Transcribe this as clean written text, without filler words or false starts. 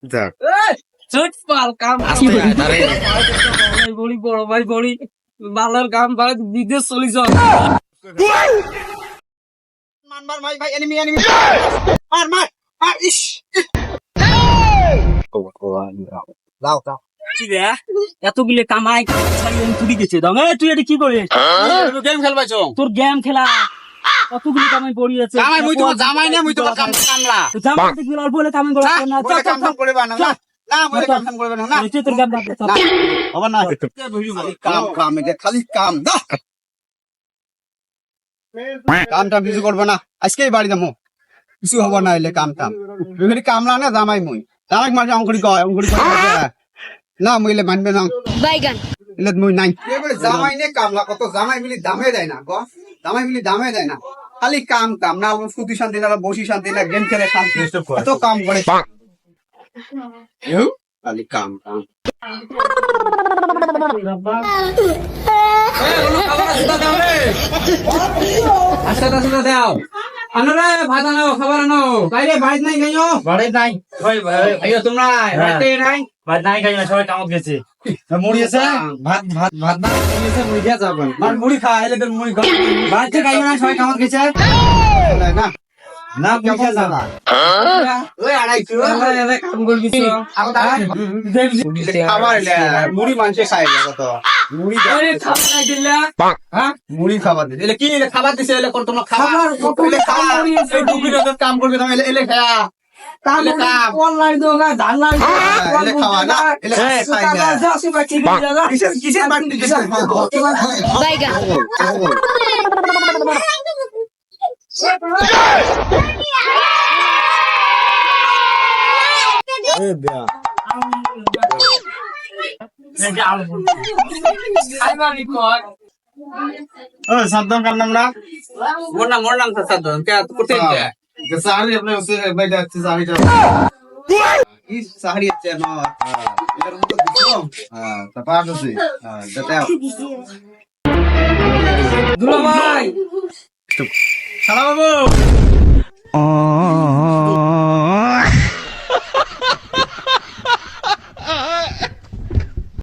যাক চুট পাল কাম বড়ি বড় ভাই বড়ি বালার কাম ভাই বিদেশ চলি যাও মার ভাই ভাই এনিমি এনিমি মার মার মার ইস লাও লাও কি রে এতগুলো কামাই তুই গেছে দাম তুই এটা কি করিস গেম খেলবাইছো তোর গেম খেলা কতগুলো কামাই পড়ি আছে জামাই মুই তো জামাই না মুই তো কামলা জামাই দেখবি অল্প হলে কামাই করা না কাম করে বানা না না মুই কাম করে বানা না তোর গেম বাদ হবে না কাম কাম এটা খালি কাম দা কামটা কিছু করবো না আজকেই বাড়ি যাবো কিছু হবো না এলে কাম টাম এখানে কামলা না জামাই মুই তারাক মাঝে অঙ্কুরি কয় না মুই এলে মানবে না বাইগান এলে মুই নাই জামাই নে কামলা কত জামাই মিলি দামে দেয় না গো জামাই মিলি দামে দেয় না খালি কাম কাম না সুতি শান্তি না বসি শান্তি না গেম খেলে শান্তি এত কাম করে খালি কাম কাম আচ্ছা দাও আনো রে ভাত আনো খাবার আনো বাইরে ভাত নাই গাইও বাড়ি নাই আইও তোমরা রাতে নাই ভাত নাই খাই না সবাই কামত গেছে মুড়ি আছে ভাত ভাত ভাত না এসে মুই দিয়া যাবেন আর মুড়ি খা এলে তোর মুড়ি খা ভাত খাইও না সবাই কামত গেছে না না মুড়ি খা না ওই আড়াইশো কাম করবি খাবার মুড়ি মানুষে খায় না কত মুড়ি খাবার নাই দিলা হ্যাঁ মুড়ি খাবার দিছে এলে কি এলে খাবার দিছে এলে কোন তোমার খাবার এলে খাবার এই দুপুরে তো কাম করবে তুমি এলে এলে খায়া কাম অনলাইন দোগা ধান নাই এলে খাওয়া না এলে খাই না কিসের কিসের বাটি দিছে বাইগান এ বেয়া ও সাবধান কার নাম না মোর নাম সাদন কে করতে সাহারি আপনি উসে বাইরে আছে সাহারিটা এই সাহারি আছে না এটার মতো দিছো হ্যাঁ তাপাস আছে হ্যাঁ দাও দুলা ভাই সালা বাবু